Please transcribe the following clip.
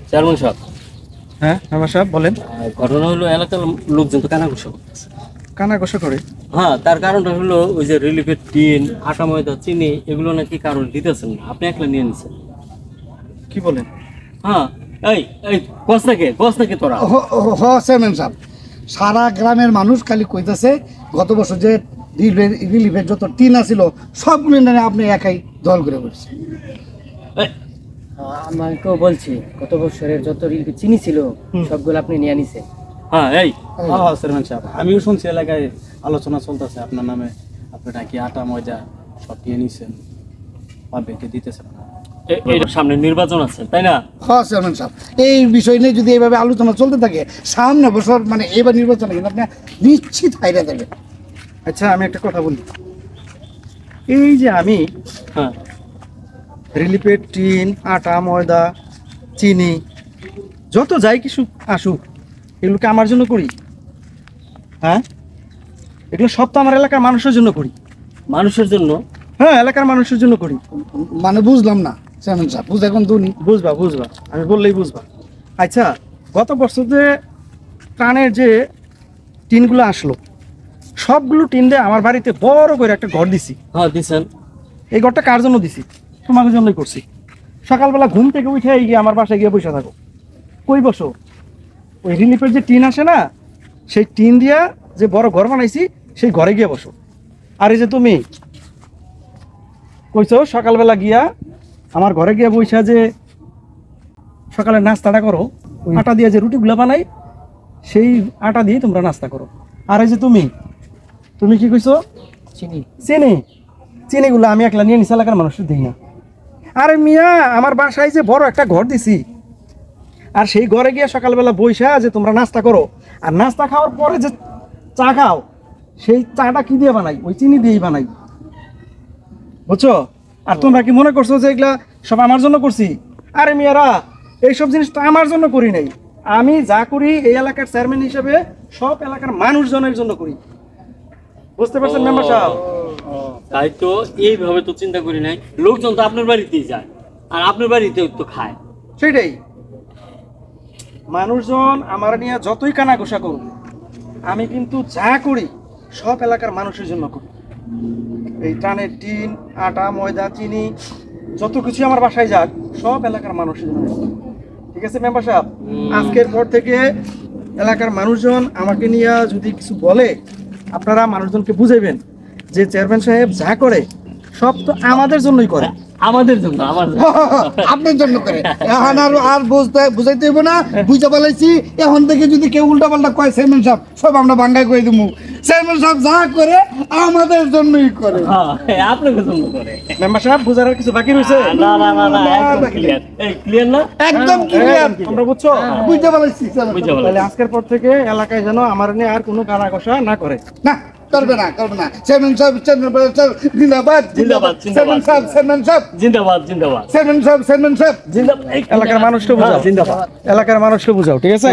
Chairman সাহেব। হ্যাঁ member সাহেব বলেন। ঘটনা হলো এলাকার লোকজন তো কানাঘুষা করতেছে। কানাঘুষা করে? হ্যাঁ, তার কারণটা হলো ওই যে রিলিফের টিন, আটা, ময়দা, চিনি এগুলো নাকি কারণ দিতেছেন না, আপনি একলা নিয়ে নিছেন। কি বলেন? হ্যাঁ, এই এই গছ নাকি তোরা? চেয়ারম্যান সাহেব, সারা গ্রামের মানুষ খালি কইতাছে গত বছর যে রিলিফের যত টিন আছিল সবগুলো নিয়ে আপনি একাই দল করে বসছেন। আমাকেও বলছি গত বছরের যত রিলিফের চিনি ছিল সবগুলো আপনি নিয়ে নিছেন। হ্যাঁ, এই চেয়ারম্যান সাহেব, আমিও শুনছি এলাকায় আলোচনা চলতেছে আপনার নামে, আপনি নাকি আটা ময়দা সব নিয়ে নিছেন, পাবলিককে দিতেছেন না। এই সামনে নির্বাচন আছে তাই না? হ্যাঁ চেয়ারম্যান সাহেব, এই বিষয় নিয়ে যদি এইভাবে আলোচনা চলতে থাকে সামনে বছর মানে এবার নির্বাচনে কিন্তু আপনি নিশ্চিত হাইরা দেবেন। আচ্ছা আমি একটা কথা বলি, এই যে আমি হ্যাঁ, রিলিফের টিন, আটা, ময়দা, চিনি যত যাই কিছু আসুক এগুলোকে আমার জন্য করি? হ্যাঁ, এগুলো সব তো আমার এলাকার মানুষের জন্য করি। মানুষের জন্য? হ্যাঁ, এলাকার মানুষের জন্য করি। মানে বুঝলাম না চেয়ারম্যান সাহেব, বুঝে এখন তুমি বুঝবা, আমি বললেই বুঝবা। আচ্ছা, গত বছর যে ত্রাণের যে টিনগুলো আসলো সবগুলো টিন দিয়ে আমার বাড়িতে বড় করে একটা ঘর দিছি। হ্যাঁ, দিছেন। এই ঘরটা কার জন্য দিছি? তোমাদের জন্যই করছি। সকালবেলা ঘুম থেকে উঠে গিয়ে আমার বাসায় গিয়ে বসে থাকো, কই বসো? ওই রিলিফের যে টিন আসে না, সেই টিন দিয়া যে বড় ঘর বানাইছি সেই ঘরে গিয়ে বসো। আর এই যে তুমি কইছো সকালবেলা গিয়া আমার ঘরে গিয়ে বইসা যে সকালে নাস্তাটা করো, আটা দিয়ে যে রুটিগুলো বানাই সেই আটা দিয়ে তোমরা নাস্তা করো। আর এই যে তুমি কি কইছো? চিনিগুলো আমি একলা নিয়ে নিছি, এলাকার মানুষের দিই না। আরে মিয়া, আমার বাসায় যে বড় একটা ঘর দিছি, আর সেই ঘরে গিয়ে সকালবেলা বইসা যে তোমরা নাস্তা করো, আর নাস্তা খাওয়ার পরে যে চা খাও, সেই চাটা কি দিয়ে বানাই? ওই চিনি দিয়েই বানাই, বুঝছো? আর তোমরা কি মনে করছো যে এগুলা সব আমার জন্য করছি? আরে মিয়ারা, এইসব জিনিস তো আমার জন্য করি নাই। আমি যা করি এই এলাকার চেয়ারম্যান হিসেবে সব এলাকার মানুষজনের জন্য করি। বুঝতে পারছেন মেম্বার সাহেব? তাই তো, এইভাবে তো চিন্তা করি নাই। লোকজন তো আপনার বাড়িতেই যায় আর আপনার বাড়িতেও তো খায়। সেটাই, মানুষজন আমার নিয়ে যতই কানাঘোষা করুক, আমি কিন্তু যা করি সব এলাকার মানুষের জন্য করি। এই ত্রাণের টিন, আটা, ময়দা, চিনি যত কিছু আমার বাসায় যাক সব এলাকার মানুষের জন্য। ঠিক আছে মেম্বার সাহেব, আজকের পর থেকে এলাকার মানুষজন আমাকে নিয়ে যদি কিছু বলে আপনারা মানুষজনকে বুঝাইবেন যে চেয়ারম্যান সাহেব যা করে সব তো আমাদের জন্যই করে। আমাদের জন্য, আপনার জন্য করে। এখন আর বুঝাইতে হইব না, বুঝতে পারছি। এখন থেকে যদি কেউ উল্টা পাল্টা কয় চেয়ারম্যান সাহেব, সব আমরা বাঙ্গাই করে দেবো। চেয়ারম্যান সাহেব যা করে আমাদের জন্যই করে, আপনাদের জন্য করে। মেম্বার সাহেব বুঝার আর কিছু বাকি রয়েছে? না, একদম ক্লিয়ার। এই ক্লিয়ার না? একদম ক্লিয়ার। তোমরা বুঝছো? বুঝতে পারছি। তাহলে আজকের পর থেকে এলাকায় যেন আমার নিয়ে আর কোনো কানাঘোষা না করে। না, করবে না। চেয়ারম্যান সাহেব জিন্দাবাদ, চেয়ারম্যান সাহেব জিন্দাবাদ। চেয়ারম্যান সাহেব এলাকার মানুষকে বুঝাও, এলাকার মানুষকে বুঝাও, ঠিক আছে?